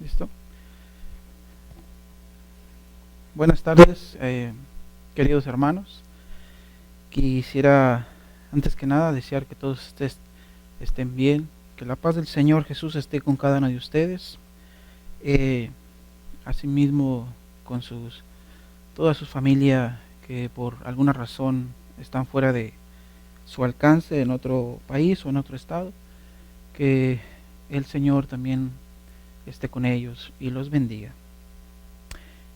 ¿Listo? Buenas tardes, queridos hermanos. Quisiera, antes que nada, desear que todos ustedes estén bien, que la paz del Señor Jesús esté con cada uno de ustedes, asimismo con toda su familia que por alguna razón están fuera de su alcance en otro país o en otro estado, que el Señor también esté con ellos y los bendiga.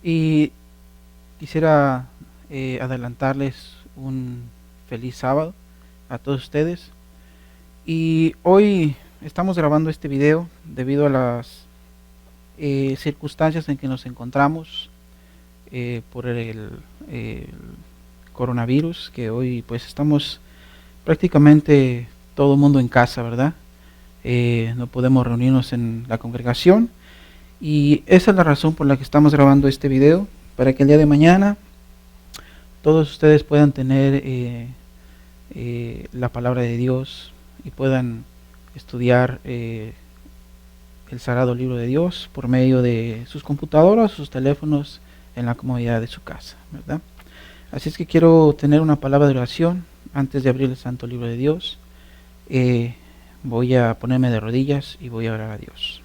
Y quisiera adelantarles un feliz sábado a todos ustedes. Y hoy estamos grabando este video debido a las circunstancias en que nos encontramos por el coronavirus, que hoy pues estamos prácticamente todo el mundo en casa, ¿verdad? No podemos reunirnos en la congregación, y esa es la razón por la que estamos grabando este video, para que el día de mañana todos ustedes puedan tener la palabra de Dios y puedan estudiar el sagrado libro de Dios por medio de sus computadoras, sus teléfonos, en la comodidad de su casa, ¿verdad? Así es que quiero tener una palabra de oración antes de abrir el santo libro de Dios. Voy a ponerme de rodillas y voy a orar a Dios.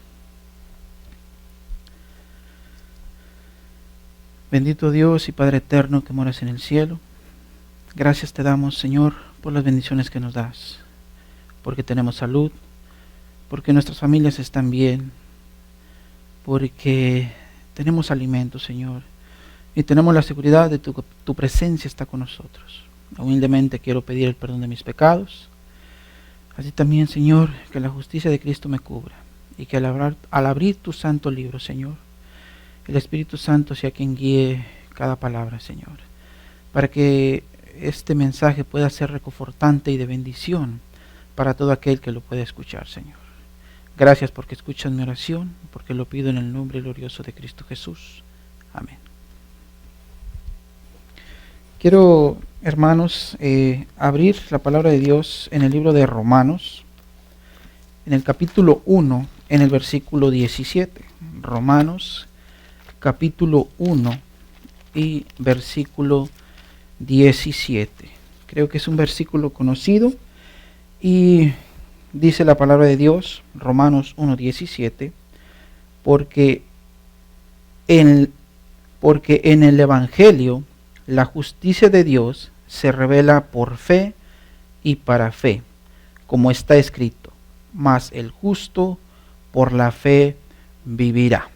Bendito Dios y Padre eterno que moras en el cielo, gracias te damos, Señor, por las bendiciones que nos das, porque tenemos salud, porque nuestras familias están bien, porque tenemos alimento, Señor, y tenemos la seguridad de tu presencia está con nosotros. Humildemente quiero pedir el perdón de mis pecados. Así también, Señor, que la justicia de Cristo me cubra, y que al abrir tu santo libro, Señor, el Espíritu Santo sea quien guíe cada palabra, Señor, para que este mensaje pueda ser reconfortante y de bendición para todo aquel que lo pueda escuchar, Señor. Gracias porque escuchas mi oración, porque lo pido en el nombre glorioso de Cristo Jesús. Amén. Quiero, hermanos, abrir la palabra de Dios en el libro de Romanos, en el capítulo 1, en el versículo 17. Romanos, capítulo 1 y versículo 17. Creo que es un versículo conocido y dice la palabra de Dios, Romanos 1:17, porque en el Evangelio la justicia de Dios se revela por fe y para fe, como está escrito, mas el justo por la fe vivirá.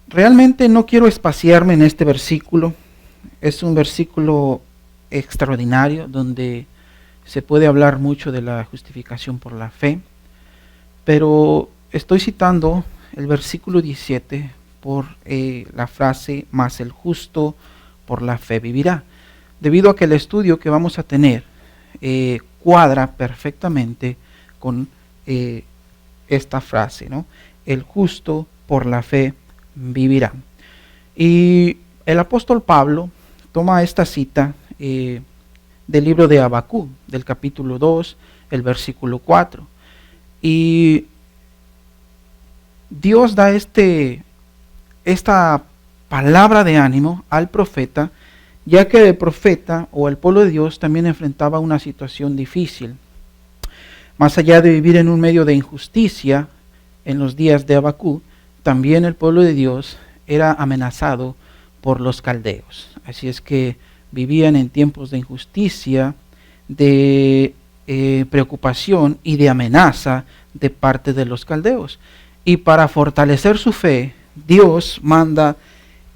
Realmente no quiero espaciarme en este versículo. Es un versículo extraordinario donde se puede hablar mucho de la justificación por la fe, pero estoy citando el versículo 17 por la frase, mas el justo por la fe vivirá, debido a que el estudio que vamos a tener cuadra perfectamente con esta frase, ¿no? El justo por la fe vivirá. Y el apóstol Pablo toma esta cita del libro de Habacuc, del capítulo 2, el versículo 4. Y Dios da esta palabra de ánimo al profeta, ya que el profeta o el pueblo de Dios también enfrentaba una situación difícil. Más allá de vivir en un medio de injusticia en los días de Habacuc, también el pueblo de Dios era amenazado por los caldeos. Así es que vivían en tiempos de injusticia, de preocupación y de amenaza de parte de los caldeos. Y para fortalecer su fe, Dios manda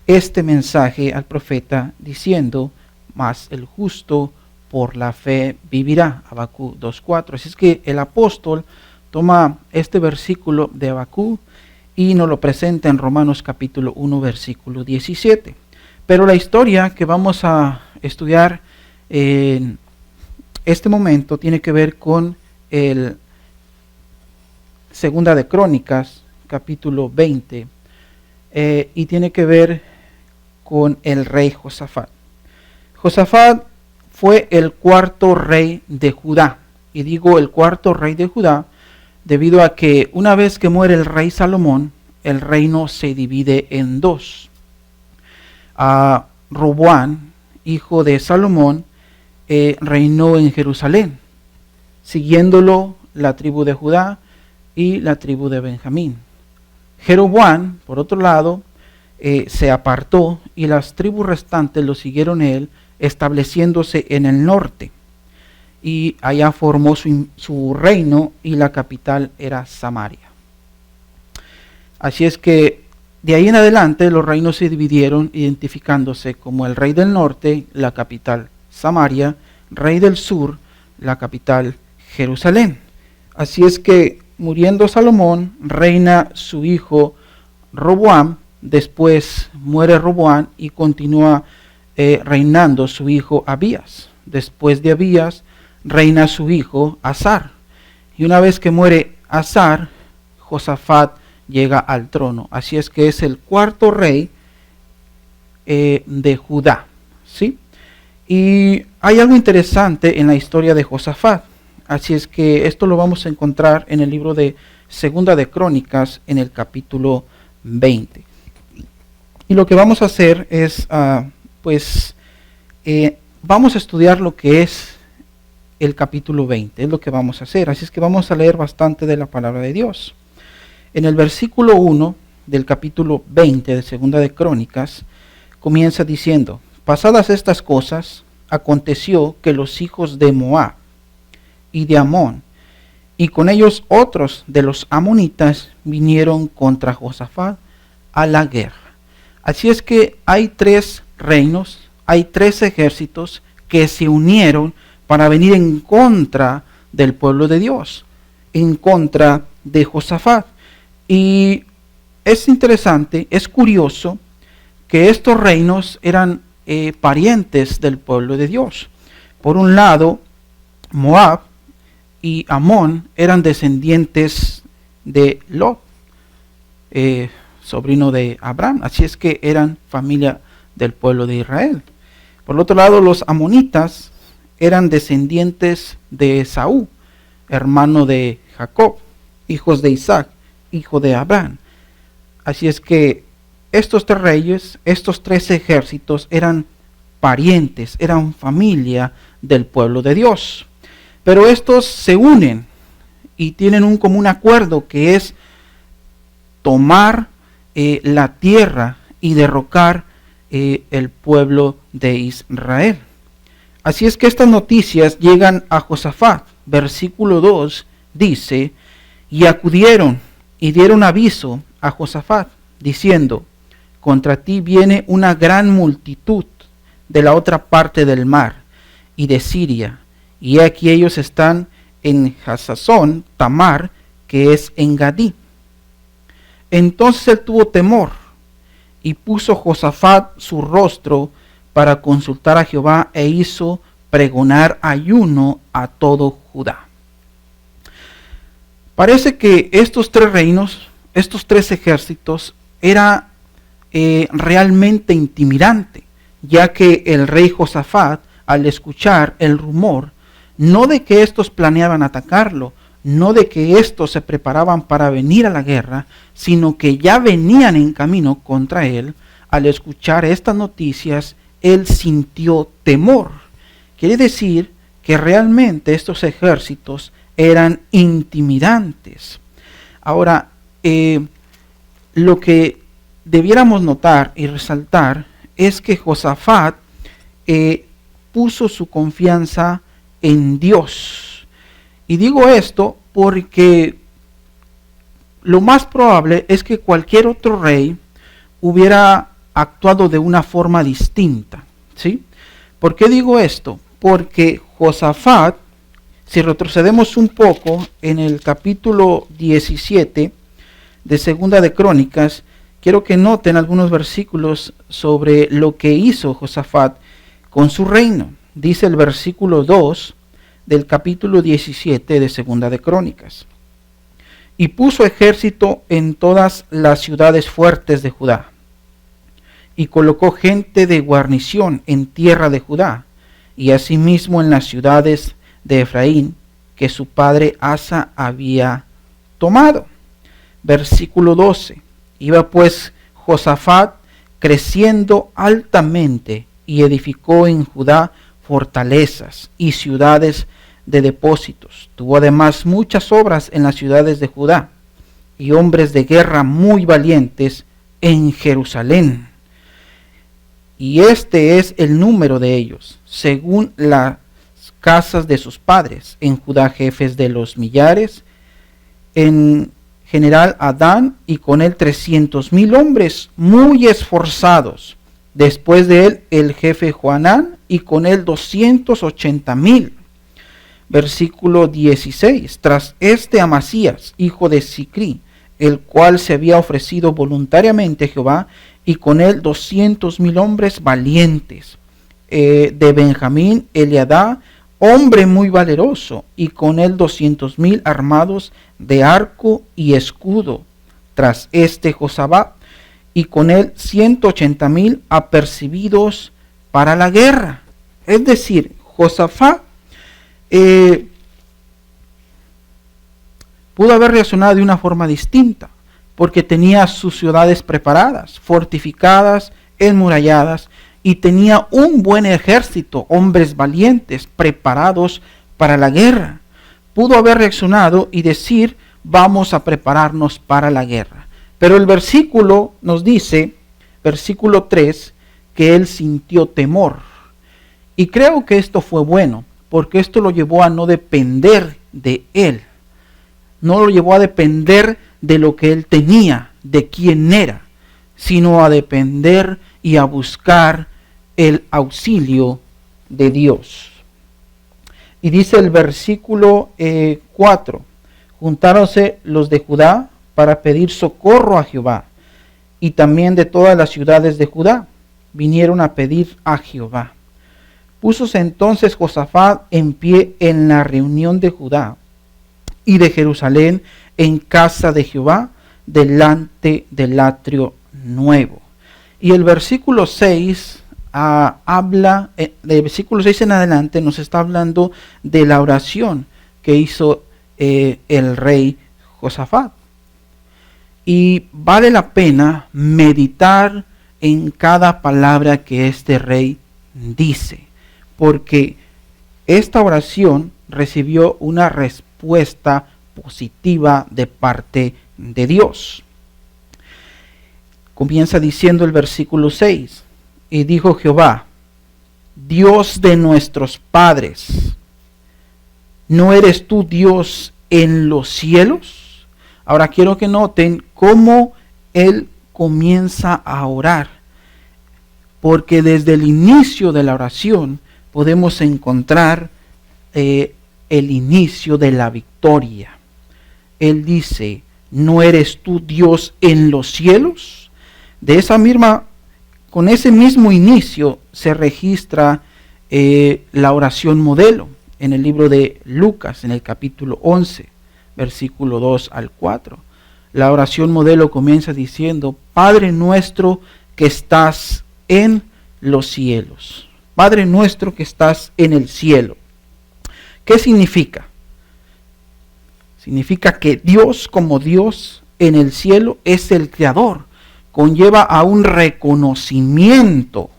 este mensaje al profeta diciendo, mas el justo por la fe vivirá. Habacuc 2:4. Así es que el apóstol toma este versículo de Habacuc y nos lo presenta en Romanos capítulo 1, versículo 17. Pero la historia que vamos a estudiar en este momento tiene que ver con el Segunda de Crónicas, capítulo 20, y tiene que ver con el rey Josafat. Josafat fue el cuarto rey de Judá, y digo el cuarto rey de Judá debido a que una vez que muere el rey Salomón, el reino se divide en dos. Roboam, hijo de Salomón, reinó en Jerusalén, siguiéndolo la tribu de Judá y la tribu de Benjamín. Jeroboam, por otro lado, se apartó y las tribus restantes lo siguieron él, estableciéndose en el norte. Y allá formó su reino y la capital era Samaria. Así es que de ahí en adelante los reinos se dividieron, identificándose como el rey del norte, la capital Samaria, rey del sur, la capital Jerusalén. Así es que muriendo Salomón, reina su hijo Roboam, después muere Roboam y continúa reinando su hijo Abías. Después de Abías reina su hijo Asar. Y una vez que muere Asar, Josafat llega al trono. Así es que es el cuarto rey de Judá, ¿sí? Y hay algo interesante en la historia de Josafat. Así es que esto lo vamos a encontrar en el libro de Segunda de Crónicas, en el capítulo 20. Y lo que vamos a hacer es, vamos a estudiar lo que es el capítulo 20, es lo que vamos a hacer. Así es que vamos a leer bastante de la palabra de Dios. En el versículo 1 del capítulo 20 de Segunda de Crónicas, comienza diciendo: pasadas estas cosas, aconteció que los hijos de Moab y de Amón, y con ellos otros de los amonitas, vinieron contra Josafat a la guerra. Así es que hay tres reinos, hay tres ejércitos que se unieron para venir en contra del pueblo de Dios, en contra de Josafat. Y es interesante, es curioso que estos reinos eran parientes del pueblo de Dios. Por un lado, Moab y Amón eran descendientes de Lot, sobrino de Abraham. Así es que eran familia del pueblo de Israel. Por otro lado, los amonitas eran descendientes de Esaú, hermano de Jacob, hijos de Isaac, hijo de Abraham. Así es que estos tres reyes, estos tres ejércitos eran parientes, eran familia del pueblo de Dios. Pero estos se unen y tienen un común acuerdo, que es tomar la tierra y derrocar el pueblo de Israel. Así es que estas noticias llegan a Josafat. Versículo 2 dice: y acudieron y dieron aviso a Josafat, diciendo: contra ti viene una gran multitud de la otra parte del mar y de Siria, y aquí ellos están en Hasazón Tamar, que es en Gadí. Entonces él tuvo temor, y puso Josafat su rostro para consultar a Jehová, e hizo pregonar ayuno a todo Judá. Parece que estos tres reinos, estos tres ejércitos, era realmente intimidante, ya que el rey Josafat, al escuchar el rumor, no de que estos planeaban atacarlo, no de que estos se preparaban para venir a la guerra, sino que ya venían en camino contra él, al escuchar estas noticias, él sintió temor. Quiere decir que realmente estos ejércitos eran intimidantes. Ahora, lo que debiéramos notar y resaltar es que Josafat puso su confianza en Dios. Y digo esto porque lo más probable es que cualquier otro rey hubiera actuado de una forma distinta, ¿sí? ¿Por qué digo esto? Porque Josafat, si retrocedemos un poco en el capítulo 17 de Segunda de Crónicas, quiero que noten algunos versículos sobre lo que hizo Josafat con su reino. Dice el versículo 2 del capítulo 17 de Segunda de Crónicas: y puso ejército en todas las ciudades fuertes de Judá, y colocó gente de guarnición en tierra de Judá, y asimismo en las ciudades de Efraín, que su padre Asa había tomado. Versículo 12. Iba pues Josafat creciendo altamente y edificó en Judá fortalezas y ciudades de depósitos. Tuvo además muchas obras en las ciudades de Judá y hombres de guerra muy valientes en Jerusalén. Y este es el número de ellos, según las casas de sus padres. En Judá jefes de los millares, en general Adán, y con él 300,000 hombres muy esforzados. Después de él el jefe Joanán, y con él 280,000. Versículo 16. Tras este Amasías, hijo de Sicri, el cual se había ofrecido voluntariamente a Jehová, y con él 200,000 hombres valientes. De Benjamín, Eliadá, hombre muy valeroso, y con él 200,000 armados de arco y escudo. Tras este Josabad, y con él 180,000 apercibidos para la guerra. Es decir, Josafat pudo haber reaccionado de una forma distinta, porque tenía sus ciudades preparadas, fortificadas, enmuralladas, y tenía un buen ejército, hombres valientes, preparados para la guerra. Pudo haber reaccionado y decir, vamos a prepararnos para la guerra. Pero el versículo nos dice, versículo 3, que él sintió temor. Y creo que esto fue bueno, porque esto lo llevó a no depender de él. No lo llevó a depender de lo que él tenía, de quién era, sino a depender y a buscar el auxilio de Dios. Y dice el versículo 4, juntáronse los de Judá para pedir socorro a Jehová, y también de todas las ciudades de Judá vinieron a pedir a Jehová. Púsose entonces Josafat en pie en la reunión de Judá y de Jerusalén en casa de Jehová, delante del atrio nuevo. Y el versículo 6 habla, del versículo 6 en adelante nos está hablando de la oración que hizo el rey Josafat. Y vale la pena meditar en cada palabra que este rey dice, porque esta oración recibió una respuesta positiva de parte de Dios. Comienza diciendo el versículo 6, y dijo Jehová, Dios de nuestros padres, ¿no eres tú Dios en los cielos? Ahora quiero que noten cómo él comienza a orar, porque desde el inicio de la oración podemos encontrar el inicio de la victoria. Él dice, ¿no eres tú Dios en los cielos? Con ese mismo inicio se registra la oración modelo en el libro de Lucas, en el capítulo 11, versículo 2 al 4. La oración modelo comienza diciendo, Padre nuestro que estás en los cielos. Padre nuestro que estás en el cielo. ¿Qué significa? Significa que Dios como Dios en el cielo es el creador. Conlleva a un reconocimiento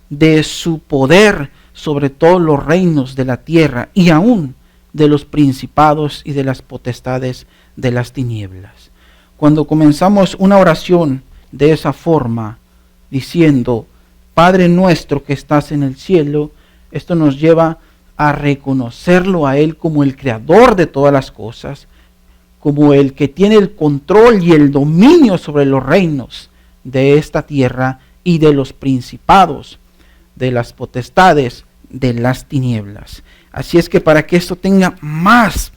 de su poder sobre todos los reinos de la tierra y aún de los principados y de las potestades de las tinieblas. Cuando comenzamos una oración de esa forma, diciendo, Padre nuestro que estás en el cielo, esto nos lleva a reconocerlo a Él como el creador de todas las cosas, como el que tiene el control y el dominio sobre los reinos de esta tierra y de los principados, de las potestades de las tinieblas. Así es que para que esto tenga más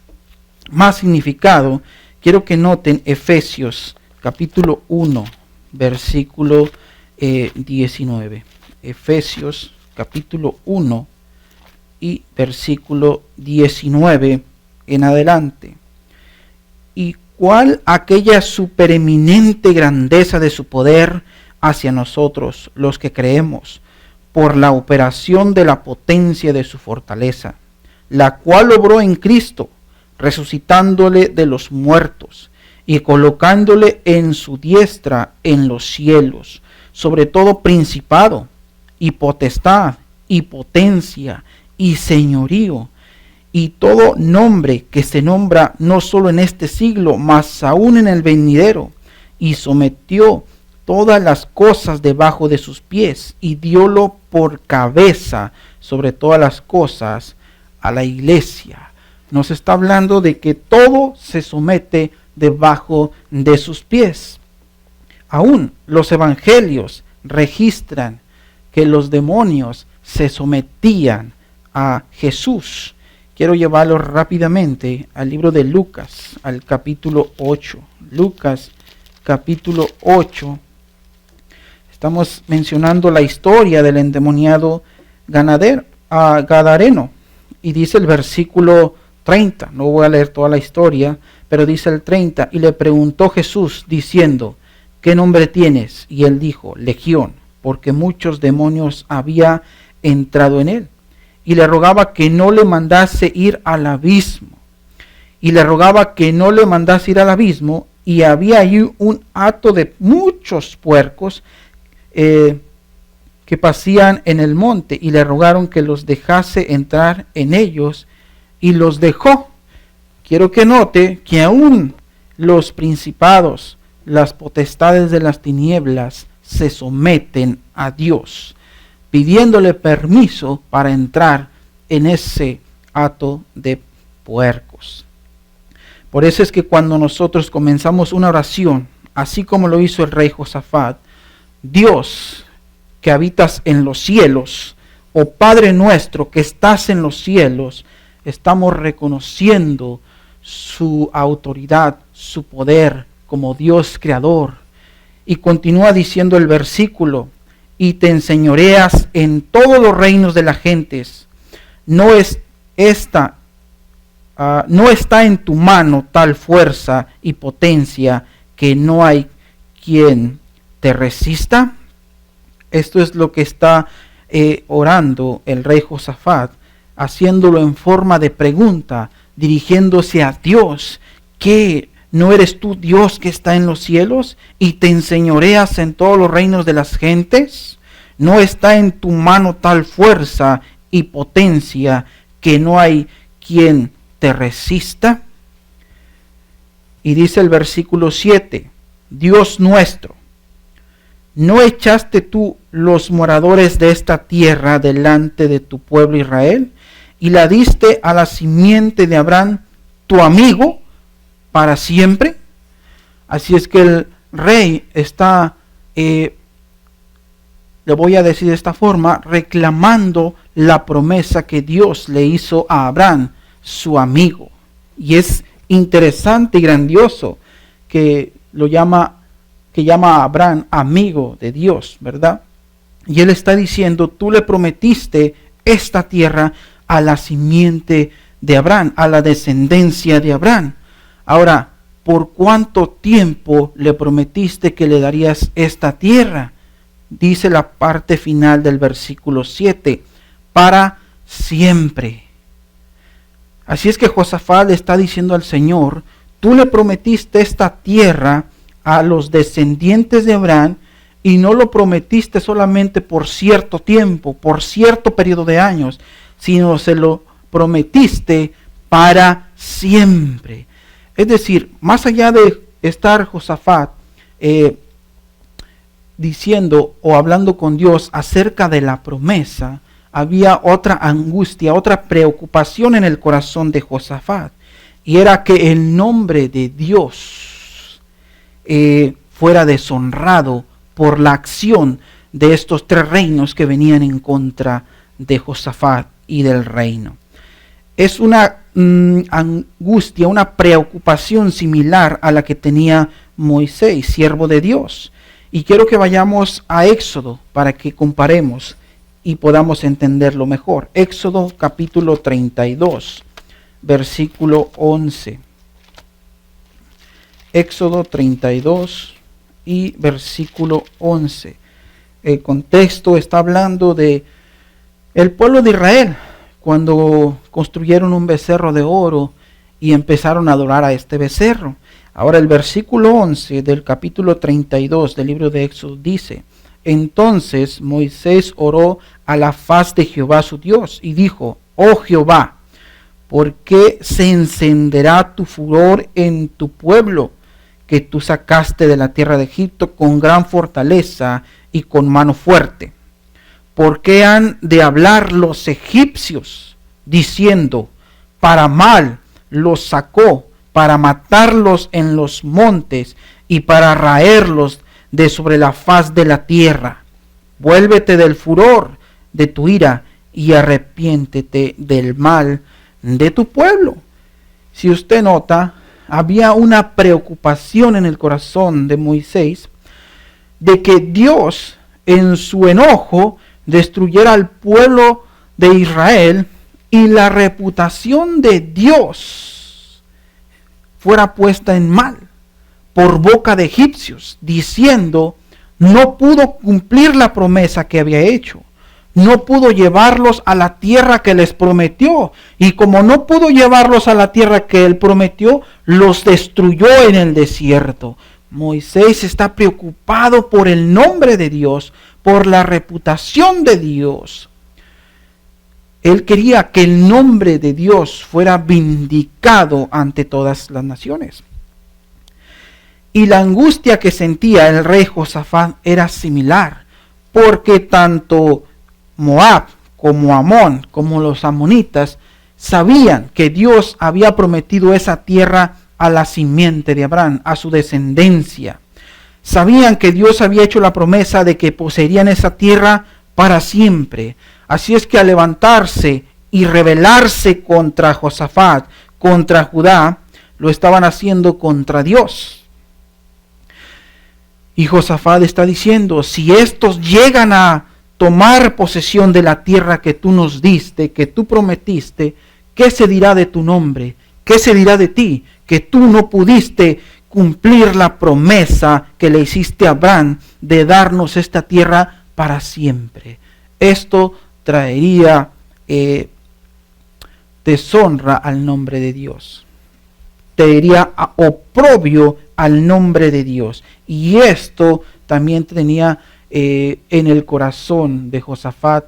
significado, quiero que noten Efesios capítulo 1, versículo 19. Efesios capítulo 1 y versículo 19 en adelante. ¿Y cuál aquella supereminente grandeza de su poder hacia nosotros, los que creemos, por la operación de la potencia de su fortaleza, la cual obró en Cristo, resucitándole de los muertos y colocándole en su diestra en los cielos, sobre todo principado y potestad y potencia y señorío y todo nombre que se nombra no solo en este siglo, mas aún en el venidero, y sometió todas las cosas debajo de sus pies y diólo por cabeza sobre todas las cosas a la iglesia. Nos está hablando de que todo se somete debajo de sus pies. Aún los evangelios registran que los demonios se sometían a Jesús. Quiero llevarlo rápidamente al libro de Lucas, al capítulo 8. Lucas, capítulo 8. Estamos mencionando la historia del endemoniado Gadareno. Y dice el versículo 30, no voy a leer toda la historia, pero dice el 30, y le preguntó Jesús diciendo, ¿qué nombre tienes? Y él dijo, Legión, porque muchos demonios había entrado en él. Y le rogaba que no le mandase ir al abismo. Y había allí un hato de muchos puercos que pasían en el monte, y le rogaron que los dejase entrar en ellos, y los dejó. Quiero que note que aún los principados, las potestades de las tinieblas, se someten a Dios, pidiéndole permiso para entrar en ese hato de puercos. Por eso es que cuando nosotros comenzamos una oración, así como lo hizo el rey Josafat, Dios que habitas en los cielos, o Padre nuestro que estás en los cielos, estamos reconociendo su autoridad, su poder como Dios creador. Y continúa diciendo el versículo, y te enseñoreas en todos los reinos de las gentes. No está en tu mano tal fuerza y potencia que no hay quien te resista. Esto es lo que está orando el rey Josafat, haciéndolo en forma de pregunta, dirigiéndose a Dios. ¿Qué? ¿No eres tú Dios que está en los cielos y te enseñoreas en todos los reinos de las gentes? ¿No está en tu mano tal fuerza y potencia que no hay quien te resista? Y dice el versículo 7, Dios nuestro, ¿no echaste tú los moradores de esta tierra delante de tu pueblo Israel? Y la diste a la simiente de Abraham, tu amigo, para siempre. Así es que el rey está, le voy a decir de esta forma, reclamando la promesa que Dios le hizo a Abraham, su amigo. Y es interesante y grandioso que llama a Abraham amigo de Dios, ¿verdad? Y él está diciendo, tú le prometiste esta tierra a la simiente de Abraham, a la descendencia de Abraham. Ahora, ¿por cuánto tiempo le prometiste que le darías esta tierra? Dice la parte final del versículo 7, para siempre. Así es que Josafat le está diciendo al Señor, tú le prometiste esta tierra a los descendientes de Abraham, y no lo prometiste solamente por cierto tiempo, por cierto periodo de años, sino se lo prometiste para siempre. Es decir, más allá de estar Josafat diciendo o hablando con Dios acerca de la promesa, había otra angustia, otra preocupación en el corazón de Josafat, y era que el nombre de Dios fuera deshonrado por la acción de estos tres reinos que venían en contra de Josafat y del reino. Es una angustia, una preocupación similar a la que tenía Moisés, siervo de Dios. Y quiero que vayamos a Éxodo para que comparemos y podamos entenderlo mejor. Éxodo capítulo 32, versículo 11. Éxodo 32 y versículo 11. El contexto está hablando de el pueblo de Israel cuando construyeron un becerro de oro y empezaron a adorar a este becerro. Ahora el versículo 11 del capítulo 32 del libro de Éxodo dice: entonces Moisés oró a la faz de Jehová su Dios y dijo: oh Jehová, ¿por qué se encenderá tu furor en tu pueblo, que tú sacaste de la tierra de Egipto con gran fortaleza y con mano fuerte? ¿Por qué han de hablar los egipcios, diciendo: para mal los sacó, para matarlos en los montes y para raerlos de sobre la faz de la tierra? Vuélvete del furor de tu ira y arrepiéntete del mal de tu pueblo. Si usted nota, había una preocupación en el corazón de Moisés de que Dios, en su enojo, destruyera al pueblo de Israel y la reputación de Dios fuera puesta en mal por boca de egipcios, diciendo: no pudo cumplir la promesa que había hecho, no pudo llevarlos a la tierra que les prometió, y como no pudo llevarlos a la tierra que él prometió, los destruyó en el desierto. Moisés está preocupado por el nombre de Dios, por la reputación de Dios. Él quería que el nombre de Dios fuera vindicado ante todas las naciones. Y la angustia que sentía el rey Josafat era similar, porque tanto Moab como Amón, como los amonitas, sabían que Dios había prometido esa tierra a la simiente de Abraham, a su descendencia. Sabían que Dios había hecho la promesa de que poseerían esa tierra para siempre. Así es que al levantarse y rebelarse contra Josafat, contra Judá, lo estaban haciendo contra Dios. Y Josafat está diciendo: si estos llegan a tomar posesión de la tierra que tú nos diste, que tú prometiste, ¿qué se dirá de tu nombre? ¿Qué se dirá de ti? Que tú no pudiste cumplir la promesa que le hiciste a Abraham de darnos esta tierra para siempre. Esto traería deshonra al nombre de Dios. Traería oprobio al nombre de Dios. Y esto también tenía en el corazón de Josafat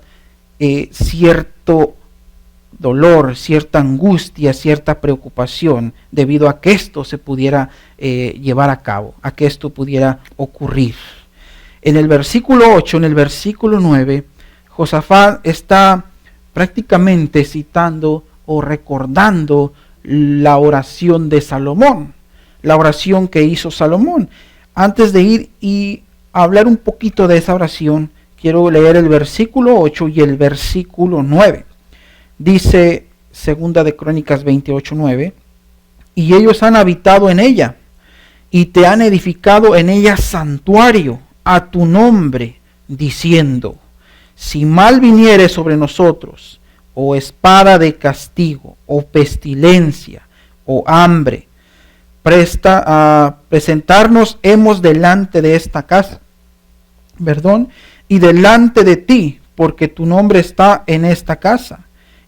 cierto dolor, cierta angustia, cierta preocupación debido a que esto se pudiera llevar a cabo, a que esto pudiera ocurrir. En el versículo 8, en el versículo 9, Josafat está prácticamente citando o recordando la oración de Salomón, la oración que hizo Salomón. Antes de ir y hablar un poquito de esa oración, quiero leer el versículo 8 y el versículo 9. Dice 2 de Crónicas 28:9, y ellos han habitado en ella, y te han edificado en ella santuario a tu nombre, diciendo: si mal viniere sobre nosotros, o espada de castigo, o pestilencia, o hambre, presentarnos hemos delante de esta casa, y delante de ti, porque tu nombre está en esta casa.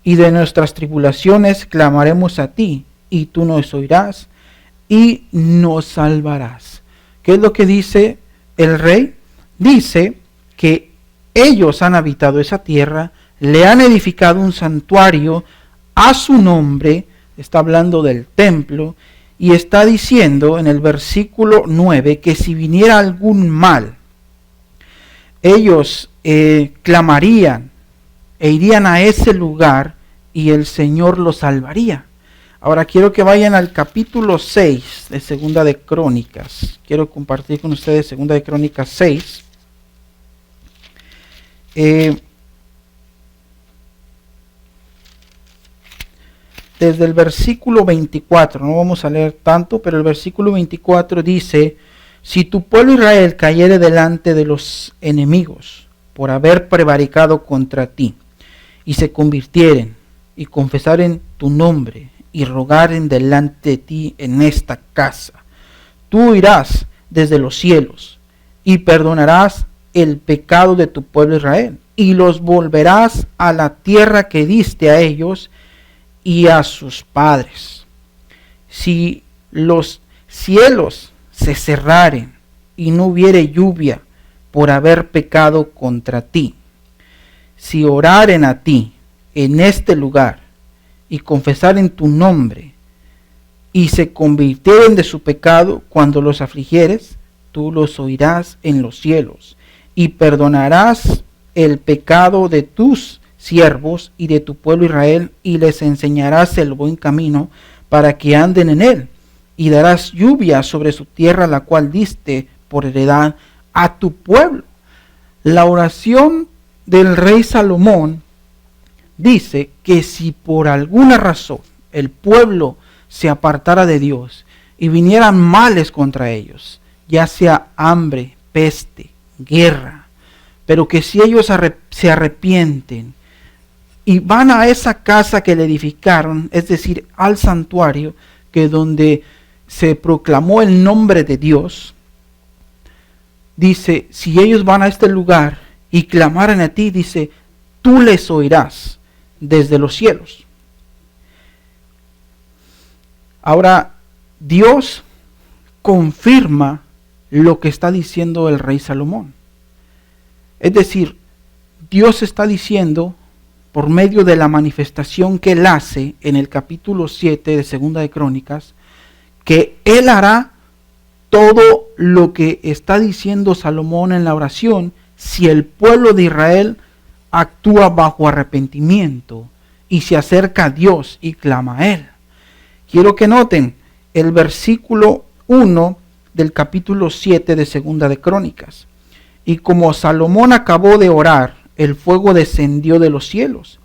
Y de nuestras tribulaciones clamaremos a ti, y tú nos oirás, y nos salvarás. ¿Qué es lo que dice el rey? Dice que ellos han habitado esa tierra, le han edificado un santuario a su nombre, está hablando del templo, y está diciendo en el versículo 9 que si viniera algún mal, ellos clamarían e irían a ese lugar y el Señor los salvaría. Ahora quiero que vayan al capítulo 6 de Segunda de Crónicas. Quiero compartir con ustedes Segunda de Crónicas 6. Desde el versículo 24, no vamos a leer tanto, pero el versículo 24 dice: si tu pueblo Israel cayere delante de los enemigos por haber prevaricado contra ti, y se convirtieren y confesaren tu nombre y rogaren delante de ti en esta casa, tú irás desde los cielos y perdonarás el pecado de tu pueblo Israel y los volverás a la tierra que diste a ellos y a sus padres. si los cielos se cerraren y no hubiere lluvia por haber pecado contra ti, si oraren a ti en este lugar y confesaren tu nombre y se convirtieren de su pecado cuando los afligieres, tú los oirás en los cielos y perdonarás el pecado de tus siervos y de tu pueblo Israel y les enseñarás el buen camino para que anden en él y darás lluvia sobre su tierra la cual diste por heredad a tu pueblo. La oración del rey Salomón dice que si por alguna razón el pueblo se apartara de Dios y vinieran males contra ellos, ya sea hambre, peste, guerra, pero que si ellos se arrepienten y van a esa casa que le edificaron, es decir, al santuario, que donde se proclamó el nombre de Dios, dice, si ellos van a este lugar y clamaran a ti, dice, tú les oirás desde los cielos. Ahora, Dios confirma lo que está diciendo el rey Salomón. Es decir, Dios está diciendo, por medio de la manifestación que él hace en el capítulo 7 de Segunda de Crónicas, que él hará todo lo que está diciendo Salomón en la oración si el pueblo de Israel actúa bajo arrepentimiento y se acerca a Dios y clama a él. Quiero que noten el versículo 1 del capítulo 7 de Segunda de Crónicas. Y como Salomón acabó de orar, el fuego descendió de los cielos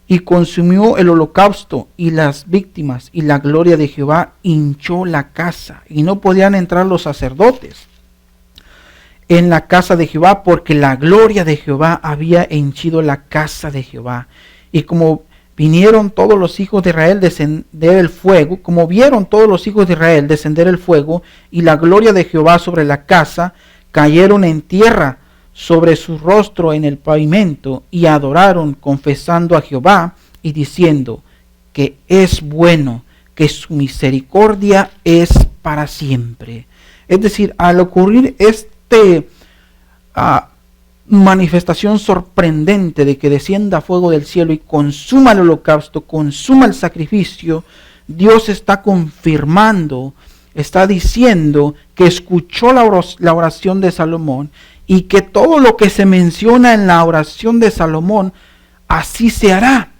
y consumió el holocausto y las víctimas, y la gloria de Jehová hinchó la casa, y no podían entrar los sacerdotes en la casa de Jehová, porque la gloria de Jehová había henchido la casa de Jehová. Y como vinieron todos los hijos de Israel descender el fuego, como vieron todos los hijos de Israel descender el fuego, y la gloria de Jehová sobre la casa, cayeron en tierra sobre su rostro en el pavimento, y adoraron, confesando a Jehová y diciendo que es bueno, que su misericordia es para siempre. Es decir, al ocurrir manifestación sorprendente de que descienda fuego del cielo y consuma el holocausto, consuma el sacrificio, Dios está confirmando, está diciendo que escuchó la oración de Salomón y que todo lo que se menciona en la oración de Salomón, así se hará.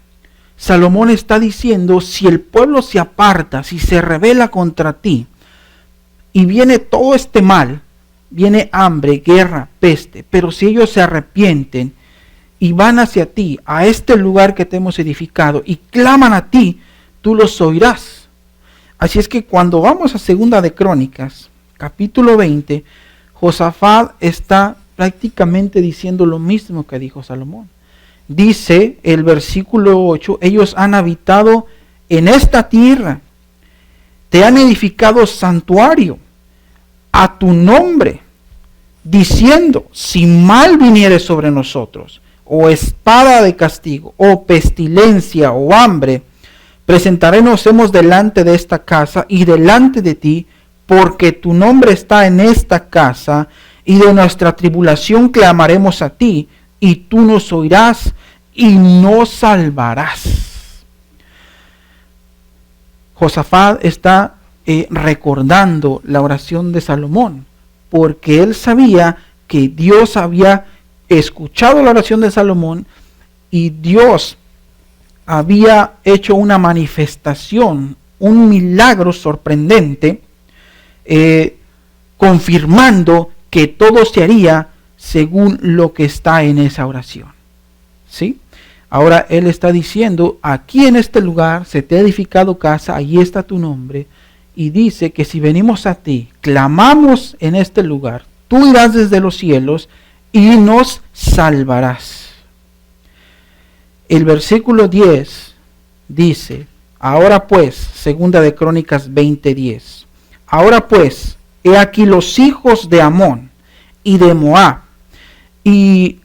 Salomón está diciendo, si el pueblo se aparta, si se rebela contra ti, y viene todo este mal, viene hambre, guerra, peste, pero si ellos se arrepienten y van hacia ti, a este lugar que te hemos edificado, y claman a ti, tú los oirás. Así es que cuando vamos a Segunda de Crónicas, capítulo 20, Josafat está prácticamente diciendo lo mismo que dijo Salomón. Dice el versículo 8, ellos han habitado en esta tierra, te han edificado santuario a tu nombre, diciendo, si mal viniere sobre nosotros, o espada de castigo, o pestilencia, o hambre, presentaremos delante de esta casa y delante de ti, porque tu nombre está en esta casa, y de nuestra tribulación clamaremos a ti, y tú nos oirás y nos salvarás. Josafat está recordando la oración de Salomón, porque él sabía que Dios había escuchado la oración de Salomón y Dios había hecho una manifestación, un milagro sorprendente, confirmando que todo se haría según lo que está en esa oración. ¿Sí? Ahora él está diciendo, aquí en este lugar se te ha edificado casa, allí está tu nombre, y dice que si venimos a ti, clamamos en este lugar, tú irás desde los cielos y nos salvarás. El versículo 10 dice, ahora pues, Segunda de Crónicas 20:10, ahora pues, he aquí los hijos de Amón y de Moab y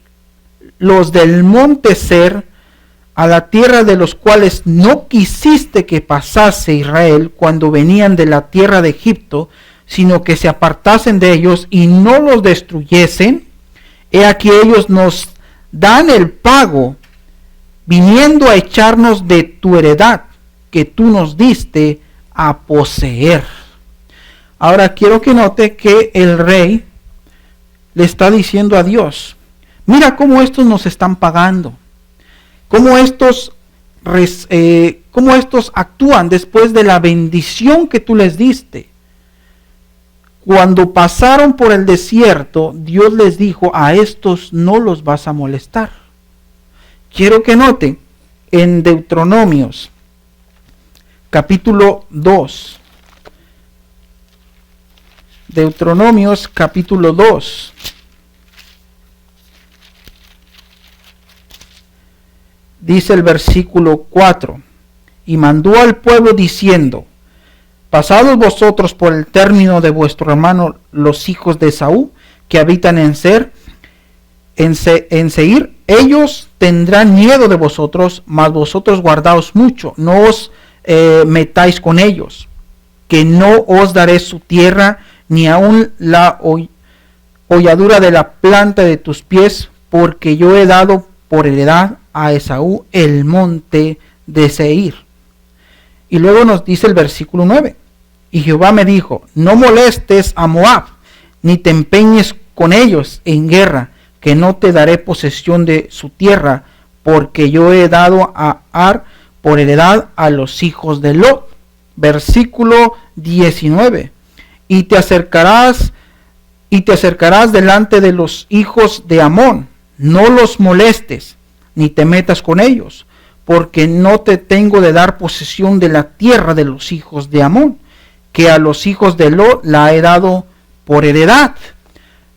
los del monte Ser a la tierra de los cuales no quisiste que pasase Israel cuando venían de la tierra de Egipto, sino que se apartasen de ellos y no los destruyesen, he aquí ellos nos dan el pago, viniendo a echarnos de tu heredad, que tú nos diste a poseer. Ahora quiero que note que el rey le está diciendo a Dios, mira cómo estos nos están pagando, cómo estos actúan después de la bendición que tú les diste. Cuando pasaron por el desierto, Dios les dijo, a estos no los vas a molestar. Quiero que noten en Deuteronomios, capítulo 2. Deuteronomios, capítulo 2. Dice el versículo 4, y mandó al pueblo diciendo, pasados vosotros por el término de vuestro hermano los hijos de Esaú, que habitan en Seir, ellos tendrán miedo de vosotros, mas vosotros guardaos mucho, no os metáis con ellos, que no os daré su tierra, ni aun la holladura de la planta de tus pies, porque yo he dado por heredad a Esaú el monte de Seir. Y luego nos dice el versículo 9, y Jehová me dijo, no molestes a Moab, ni te empeñes con ellos en guerra, que no te daré posesión de su tierra, porque yo he dado a Ar por heredad a los hijos de Lot. Versículo 19, y te acercarás delante de los hijos de Amón, no los molestes, ni te metas con ellos, porque no te tengo de dar posesión de la tierra de los hijos de Amón, que a los hijos de Lot la he dado por heredad.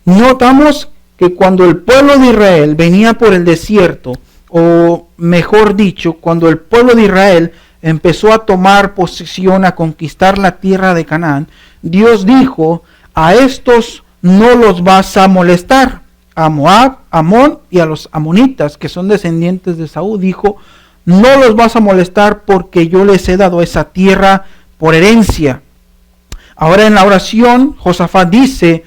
Notamos que cuando el pueblo de Israel venía por el desierto, o mejor dicho, cuando el pueblo de Israel empezó a tomar posesión, a conquistar la tierra de Canaán, Dios dijo, a estos no los vas a molestar. A Moab, Amón y a los amonitas, que son descendientes de Saúl, dijo, no los vas a molestar porque yo les he dado esa tierra por herencia. Ahora en la oración, Josafat dice,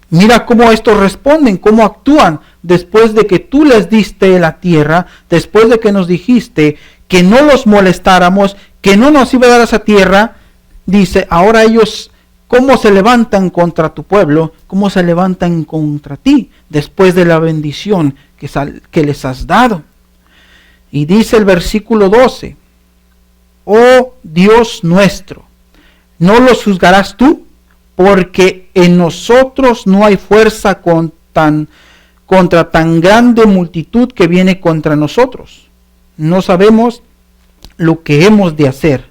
mira cómo estos responden, cómo actúan después de que tú les diste la tierra, después de que nos dijiste que no los molestáramos, que no nos iba a dar esa tierra. Dice, ahora ellos, cómo se levantan contra tu pueblo, cómo se levantan contra ti, después de la bendición que les has dado. Y dice el versículo 12, oh Dios nuestro, ¿no los juzgarás tú? Porque en nosotros no hay fuerza contra tan grande multitud que viene contra nosotros. No sabemos lo que hemos de hacer,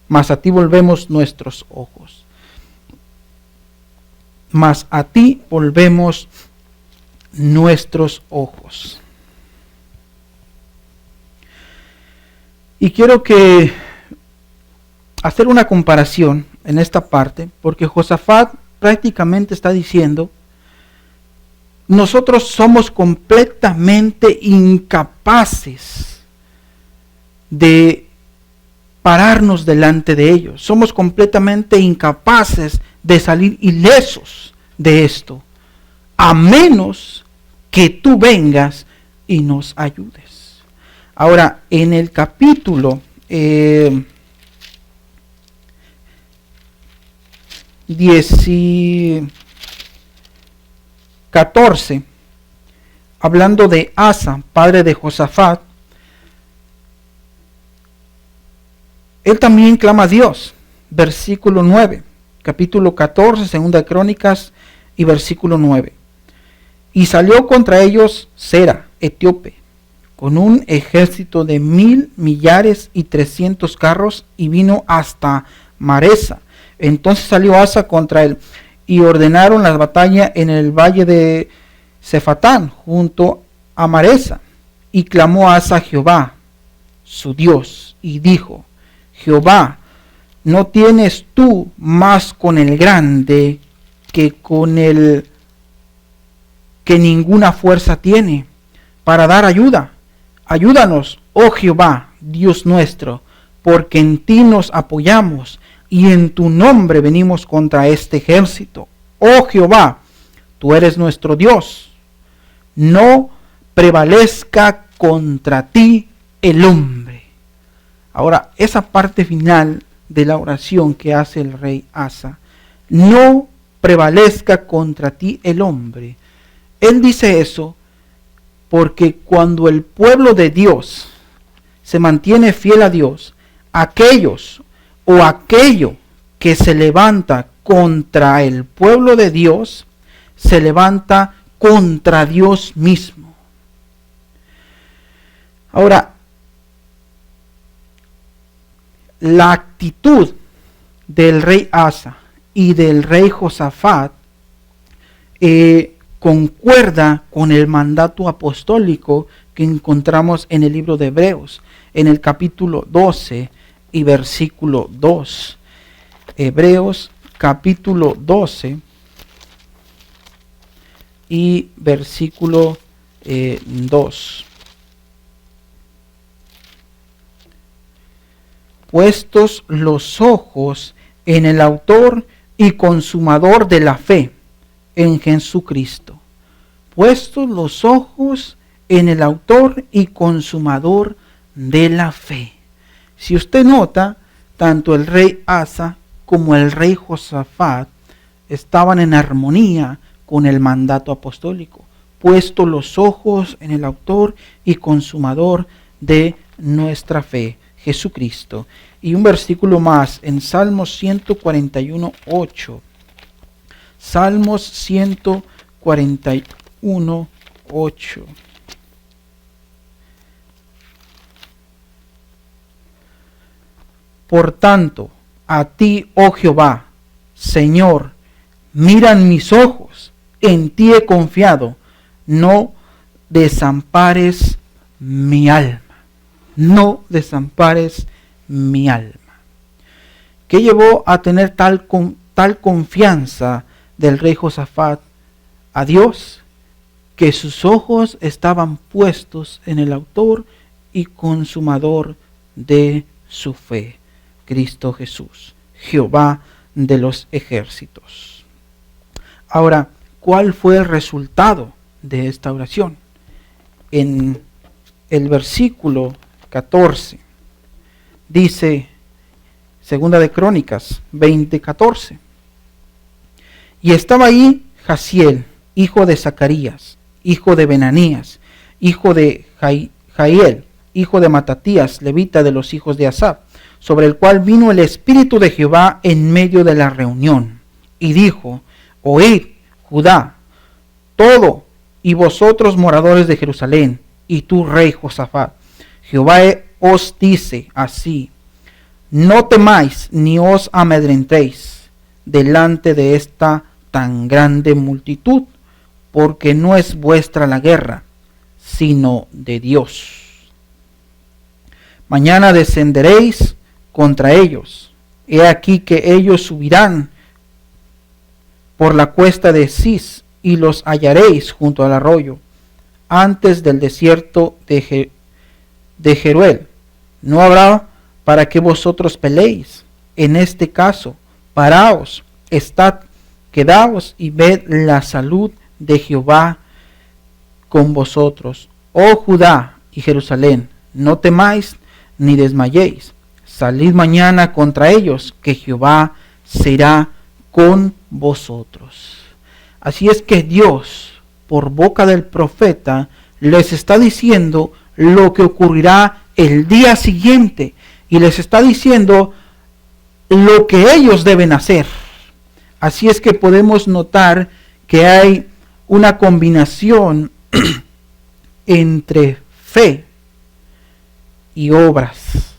mas a ti volvemos nuestros ojos. Mas a ti volvemos nuestros ojos. Y quiero hacer una comparación en esta parte, porque Josafat prácticamente está diciendo, nosotros somos completamente incapaces de pararnos delante de ellos. Somos completamente incapaces de salir ilesos de esto, a menos que tú vengas y nos ayudes. Ahora, en el capítulo 14, hablando de Asa, padre de Josafat, él también clama a Dios. Versículo 9, capítulo 14, segunda de Crónicas y versículo 9. Y salió contra ellos Sera, etíope, con un ejército de 1,000 millares y 300 carros, y vino hasta Maresa. Entonces salió Asa contra él, y ordenaron la batalla en el valle de Cefatán, junto a Maresa. Y clamó Asa a Jehová, su Dios, y dijo, Jehová, ¿no tienes tú más con el grande que con el que ninguna fuerza tiene para dar ayuda? Ayúdanos, oh Jehová, Dios nuestro, porque en ti nos apoyamos y en tu nombre venimos contra este ejército. Oh Jehová, tú eres nuestro Dios. No prevalezca contra ti el hombre. Ahora, esa parte final de la oración que hace el rey Asa, no prevalezca contra ti el hombre. Él dice eso porque cuando el pueblo de Dios se mantiene fiel a Dios, aquellos o aquello que se levanta contra el pueblo de Dios, se levanta contra Dios mismo. Ahora, la actitud del rey Asa y del rey Josafat concuerda con el mandato apostólico que encontramos en el libro de Hebreos, en el capítulo 12 y versículo 2. Hebreos capítulo 12 y versículo 2. Puestos los ojos en el autor y consumador de la fe, en Jesucristo. Puestos los ojos en el autor y consumador de la fe. Si usted nota, tanto el rey Asa como el rey Josafat estaban en armonía con el mandato apostólico. Puestos los ojos en el autor y consumador de nuestra fe, Jesucristo. Y un versículo más en Salmos 141, 8. Salmos 141, 8. Por tanto, a ti, oh Jehová, Señor, miran mis ojos, en ti he confiado, no desampares mi alma. No desampares mi alma. ¿Qué llevó a tener tal confianza del rey Josafat a Dios? Que sus ojos estaban puestos en el autor y consumador de su fe, Cristo Jesús, Jehová de los ejércitos. Ahora, ¿cuál fue el resultado de esta oración? En el versículo 14 dice, Segunda de Crónicas 20:14, y estaba ahí Jaziel, hijo de Zacarías, hijo de Benanías, hijo de Jahiel, hijo de Matatías, levita de los hijos de Asaf, sobre el cual vino el Espíritu de Jehová en medio de la reunión, y dijo, oíd, Judá, todo, y vosotros moradores de Jerusalén, y tú, rey Josafat, Jehová os dice así, no temáis ni os amedrentéis delante de esta tan grande multitud, porque no es vuestra la guerra, sino de Dios. Mañana descenderéis contra ellos. He aquí que ellos subirán por la cuesta de Cis, y los hallaréis junto al arroyo, antes del desierto de Jeruel. No habrá para que vosotros peleéis. En este caso, paraos, estad, quedaos y ved la salud de Jehová con vosotros. Oh Judá y Jerusalén, no temáis ni desmayéis. Salid mañana contra ellos, que Jehová será con vosotros. Así es que Dios, por boca del profeta, les está diciendo lo que ocurrirá el día siguiente, y les está diciendo lo que ellos deben hacer. Así es que podemos notar que hay una combinación entre fe y obras.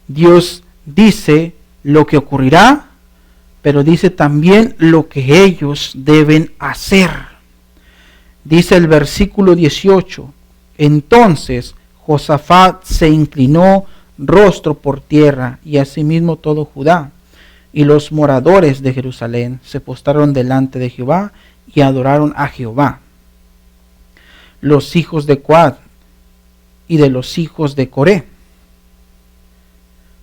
Dios dice lo que ocurrirá, pero dice también lo que ellos deben hacer. Dice el versículo 18, entonces Josafat se inclinó rostro por tierra, y asimismo todo Judá, y los moradores de Jerusalén se postraron delante de Jehová y adoraron a Jehová. Los hijos de Coat y de los hijos de Coré,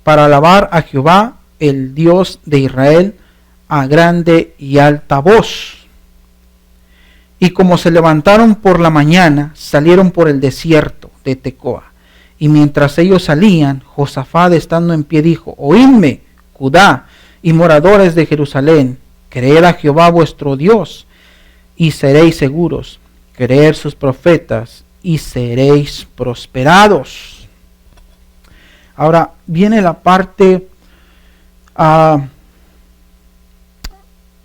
para alabar a Jehová, el Dios de Israel, a grande y alta voz. Y como se levantaron por la mañana, salieron por el desierto de Tecoa. Y mientras ellos salían, Josafat, estando en pie, dijo: Oídme, Judá y moradores de Jerusalén, creed a Jehová vuestro Dios, y seréis seguros. Creed sus profetas, y seréis prosperados. Ahora viene la parte,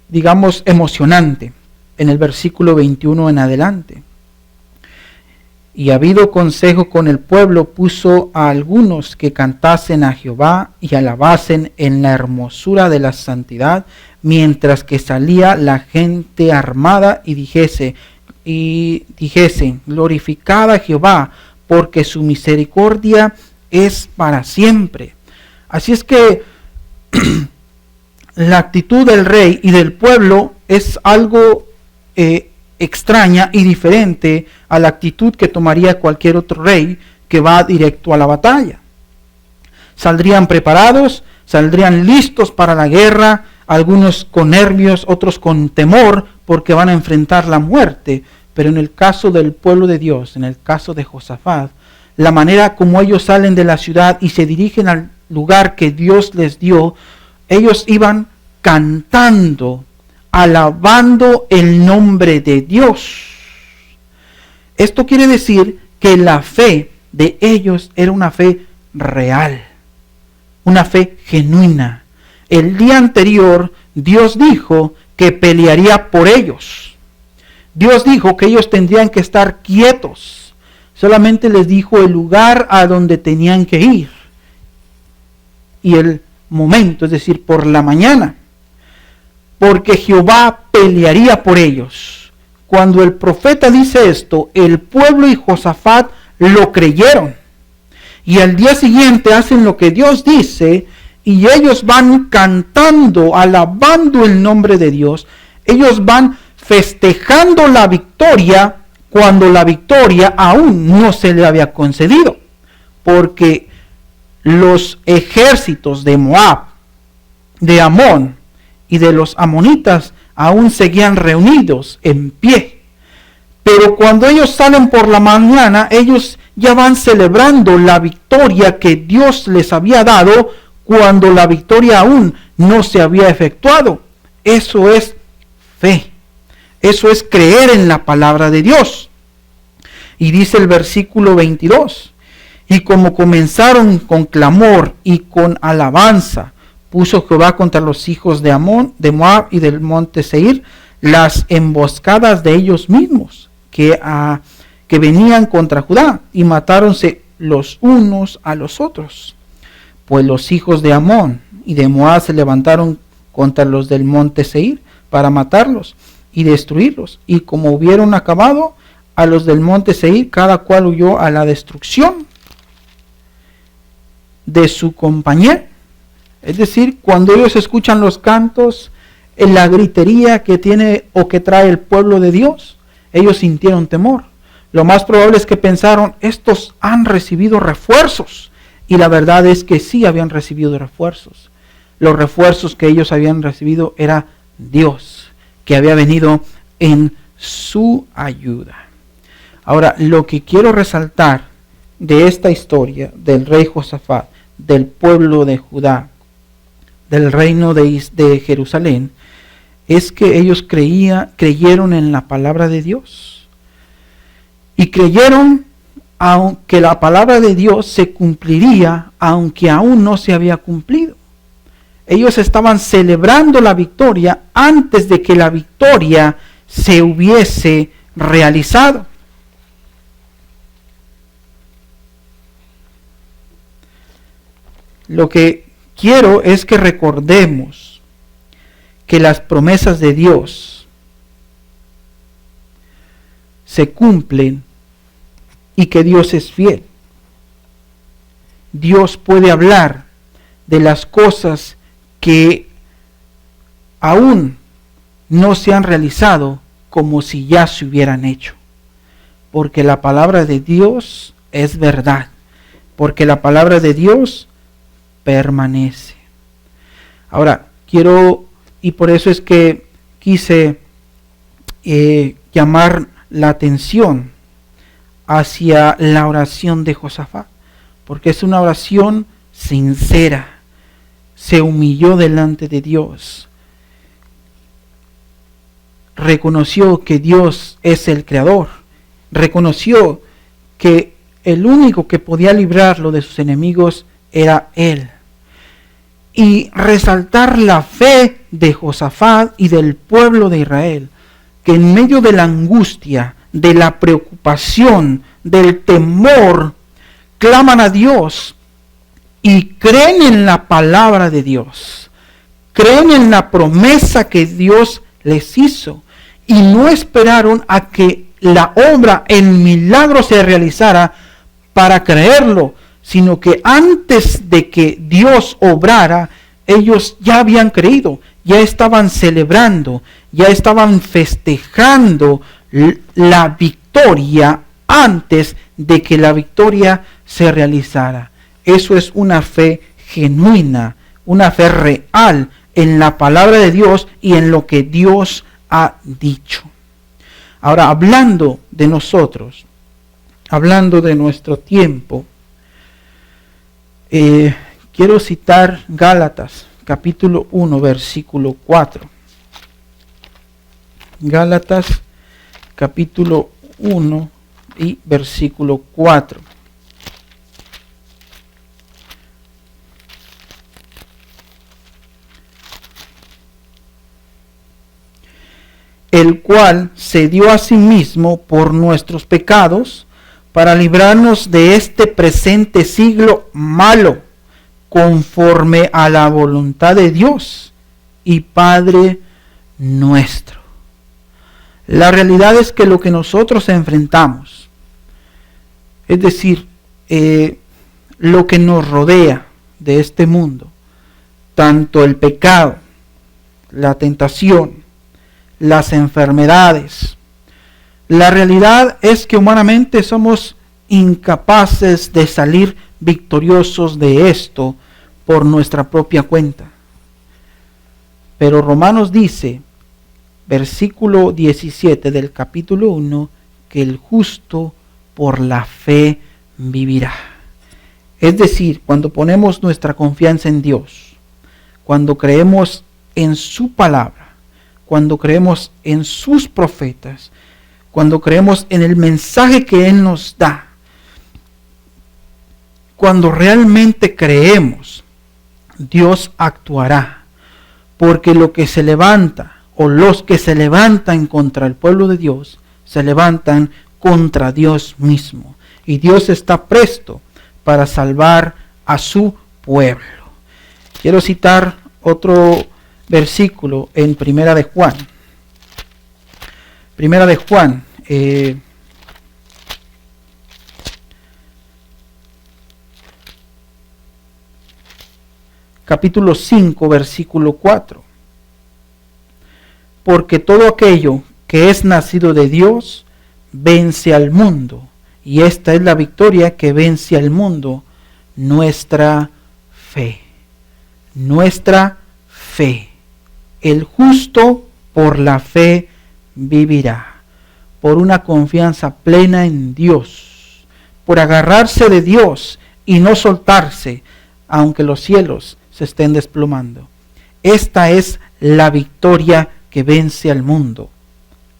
digamos, emocionante, en el versículo 21 en adelante. Y habido consejo con el pueblo, puso a algunos que cantasen a Jehová y alabasen en la hermosura de la santidad, mientras que salía la gente armada, y dijese, glorificad a Jehová, porque su misericordia es para siempre. Así es que la actitud del rey y del pueblo es algo extraña y diferente a la actitud que tomaría cualquier otro rey que va directo a la batalla. Saldrían preparados, saldrían listos para la guerra, algunos con nervios, otros con temor, porque van a enfrentar la muerte. Pero en el caso del pueblo de Dios, en el caso de Josafat, la manera como ellos salen de la ciudad y se dirigen al lugar que Dios les dio, ellos iban cantando, alabando el nombre de Dios. Esto quiere decir que la fe de ellos era una fe real, una fe genuina. El día anterior Dios dijo que pelearía por ellos. Dios dijo que ellos tendrían que estar quietos. Solamente les dijo el lugar a donde tenían que ir y el momento, es decir, por la mañana, porque Jehová pelearía por ellos. Cuando el profeta dice esto, el pueblo y Josafat lo creyeron. Y al día siguiente hacen lo que Dios dice, y ellos van cantando, alabando el nombre de Dios. Ellos van festejando la victoria cuando la victoria aún no se le había concedido. Porque los ejércitos de Moab, de Amón y de los amonitas aún seguían reunidos en pie. Pero cuando ellos salen por la mañana, ellos ya van celebrando la victoria que Dios les había dado cuando la victoria aún no se había efectuado. Eso es fe. Eso es creer en la palabra de Dios. Y dice el versículo 22, y como comenzaron con clamor y con alabanza, puso Jehová contra los hijos de Amón, de Moab y del monte Seir, las emboscadas de ellos mismos, que venían contra Judá, y matáronse los unos a los otros. Pues los hijos de Amón y de Moab se levantaron contra los del monte Seir para matarlos y destruirlos. Y como hubieron acabado a los del monte Seir, cada cual huyó a la destrucción de su compañero. Es decir, cuando ellos escuchan los cantos, en la gritería que tiene o que trae el pueblo de Dios, ellos sintieron temor. Lo más probable es que pensaron, estos han recibido refuerzos. Y la verdad es que sí habían recibido refuerzos. Los refuerzos que ellos habían recibido era Dios, que había venido en su ayuda. Ahora, lo que quiero resaltar de esta historia del rey Josafat, del pueblo de Judá, del reino de Jerusalén, es que ellos creyeron en la palabra de Dios. Y creyeron aunque la palabra de Dios se cumpliría, aunque aún no se había cumplido. Ellos estaban celebrando la victoria antes de que la victoria se hubiese realizado. Lo que quiero es que recordemos que las promesas de Dios se cumplen y que Dios es fiel. Dios puede hablar de las cosas que aún no se han realizado como si ya se hubieran hecho. Porque la palabra de Dios es verdad, porque la palabra de Dios permanece. Ahora, y por eso es que quise llamar la atención hacia la oración de Josafat, porque es una oración sincera. Se humilló delante de Dios, reconoció que Dios es el creador, reconoció que el único que podía librarlo de sus enemigos era Él. Y resaltar la fe de Josafat y del pueblo de Israel, que en medio de la angustia, de la preocupación, del temor, claman a Dios y creen en la palabra de Dios, creen en la promesa que Dios les hizo y no esperaron a que la obra, el milagro se realizara para creerlo, sino que antes de que Dios obrara, ellos ya habían creído, ya estaban celebrando, ya estaban festejando la victoria antes de que la victoria se realizara. Eso es una fe genuina, una fe real en la palabra de Dios y en lo que Dios ha dicho. Ahora, hablando de nosotros, hablando de nuestro tiempo, quiero citar Gálatas, capítulo 1, versículo 4. Gálatas, capítulo 1 y versículo 4. El cual se dio a sí mismo por nuestros pecados, para librarnos de este presente siglo malo, conforme a la voluntad de Dios y Padre nuestro. La realidad es que lo que nosotros enfrentamos, es decir, lo que nos rodea de este mundo, tanto el pecado, la tentación, las enfermedades, la realidad es que humanamente somos incapaces de salir victoriosos de esto por nuestra propia cuenta. Pero Romanos dice, versículo 17 del capítulo 1, que el justo por la fe vivirá. Es decir, cuando ponemos nuestra confianza en Dios, cuando creemos en su palabra, cuando creemos en sus profetas, cuando creemos en el mensaje que Él nos da, cuando realmente creemos, Dios actuará, porque lo que se levanta o los que se levantan contra el pueblo de Dios, se levantan contra Dios mismo. Y Dios está presto para salvar a su pueblo. Quiero citar otro versículo en Primera de Juan. Primera de Juan, capítulo 5, versículo 4. Porque todo aquello que es nacido de Dios vence al mundo, y esta es la victoria que vence al mundo, nuestra fe. Nuestra fe. El justo por la fe vivirá, por una confianza plena en Dios, por agarrarse de Dios y no soltarse, aunque los cielos se estén desplomando. Esta es la victoria que vence al mundo,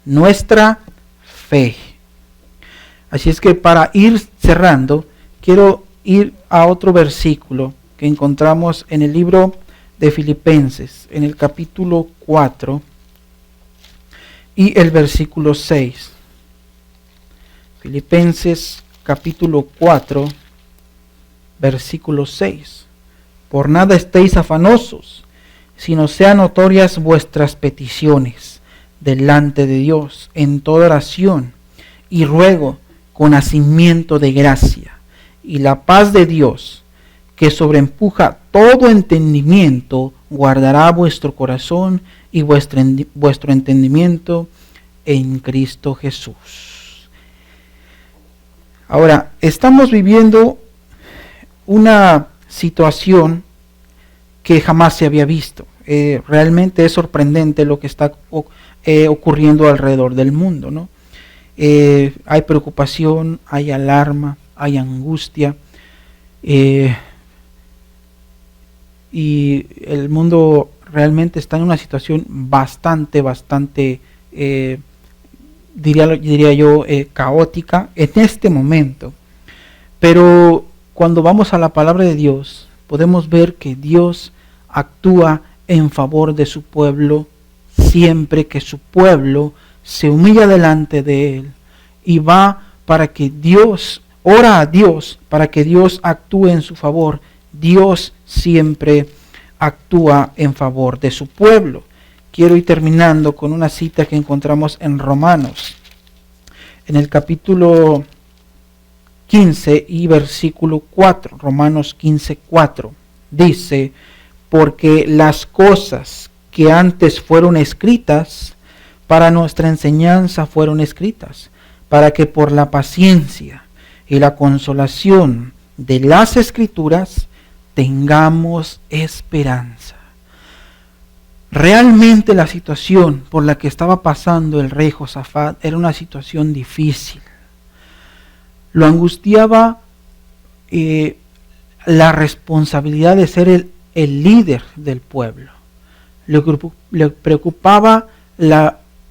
nuestra fe. Así es que para ir cerrando, quiero ir a otro versículo que encontramos en el libro de Filipenses, en el capítulo 4 y el versículo 6. Filipenses capítulo 4, versículo 6. Por nada estéis afanosos, sino sean notorias vuestras peticiones delante de Dios en toda oración y ruego con hacimiento de gracia, y la paz de Dios, que sobreempuja todo entendimiento, guardará vuestro corazón y vuestro entendimiento en Cristo Jesús. Ahora, estamos viviendo una situación que jamás se había visto. Realmente es sorprendente lo que está ocurriendo alrededor del mundo, ¿no? Hay preocupación, hay alarma, hay angustia, y el mundo realmente está en una situación bastante, diría yo, caótica en este momento. Pero cuando vamos a la palabra de Dios, podemos ver que Dios actúa en favor de su pueblo siempre que su pueblo se humilla delante de Él y va para que Dios, ora a Dios para que Dios actúe en su favor. Dios siempre actúa en favor de su pueblo. Quiero ir terminando con una cita que encontramos en Romanos, en el capítulo 15 y versículo 4, Romanos 15, 4, dice: porque las cosas que antes fueron escritas para nuestra enseñanza fueron escritas, para que por la paciencia y la consolación de las Escrituras tengamos esperanza. Realmente la situación por la que estaba pasando el rey Josafat era una situación difícil. Lo angustiaba la responsabilidad de ser el líder del pueblo. Le preocupaba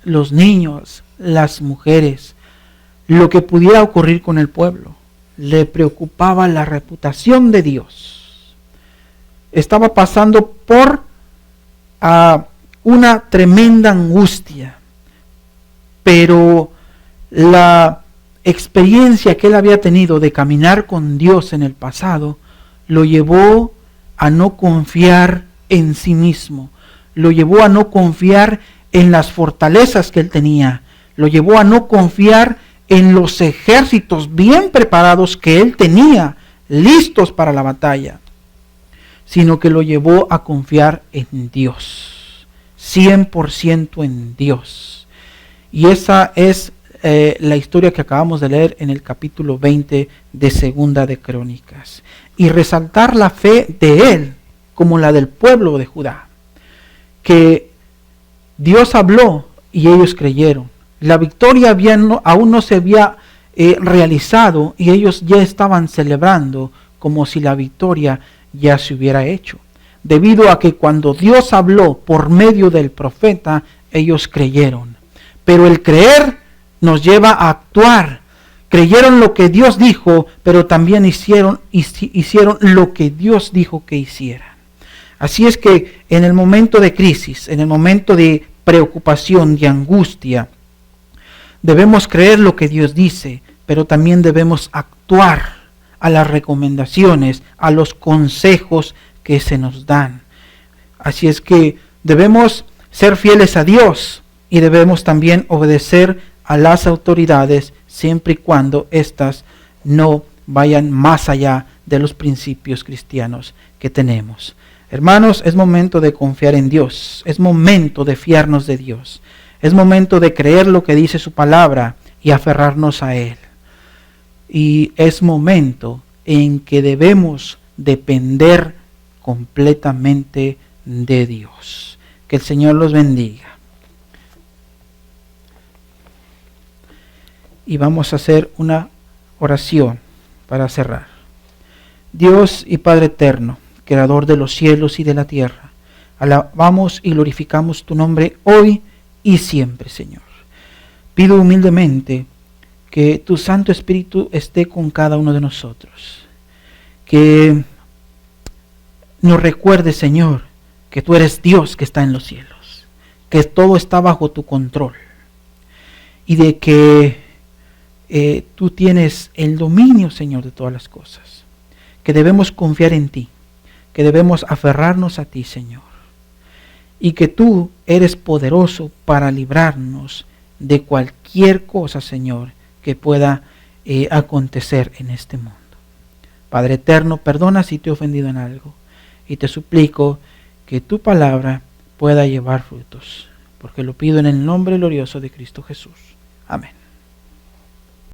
los niños, las mujeres, lo que pudiera ocurrir con el pueblo. Le preocupaba la reputación de Dios. Estaba pasando por una tremenda angustia, pero la experiencia que él había tenido de caminar con Dios en el pasado lo llevó a no confiar en sí mismo, lo llevó a no confiar en las fortalezas que él tenía, lo llevó a no confiar en los ejércitos bien preparados que él tenía, listos para la batalla, sino que lo llevó a confiar en Dios, 100% en Dios. Y esa es la historia que acabamos de leer en el capítulo 20 de Segunda de Crónicas. Y resaltar la fe de él como la del pueblo de Judá, que Dios habló y ellos creyeron. La victoria aún no se había realizado y ellos ya estaban celebrando como si la victoria ya se hubiera hecho. Debido a que cuando Dios habló por medio del profeta, ellos creyeron. Pero el creer nos lleva a actuar. Creyeron lo que Dios dijo, pero también hicieron lo que Dios dijo que hicieran. Así es que en el momento de crisis, en el momento de preocupación, de angustia, debemos creer lo que Dios dice, pero también debemos actuar a las recomendaciones, a los consejos que se nos dan. Así es que debemos ser fieles a Dios y debemos también obedecer a las autoridades siempre y cuando éstas no vayan más allá de los principios cristianos que tenemos. Hermanos, es momento de confiar en Dios, es momento de fiarnos de Dios, es momento de creer lo que dice su palabra y aferrarnos a Él. Y es momento en que debemos depender completamente de Dios. Que el Señor los bendiga. Y vamos a hacer una oración para cerrar. Dios y Padre eterno, Creador de los cielos y de la tierra, alabamos y glorificamos tu nombre hoy y siempre, Señor. Pido humildemente que tu Santo Espíritu esté con cada uno de nosotros. Que nos recuerde, Señor, que tú eres Dios que está en los cielos, que todo está bajo tu control y de que tú tienes el dominio, Señor, de todas las cosas, que debemos confiar en ti, que debemos aferrarnos a ti, Señor, y que tú eres poderoso para librarnos de cualquier cosa, Señor, que pueda acontecer en este mundo. Padre eterno, perdona si te he ofendido en algo, y te suplico que tu palabra pueda llevar frutos, porque lo pido en el nombre glorioso de Cristo Jesús. Amén.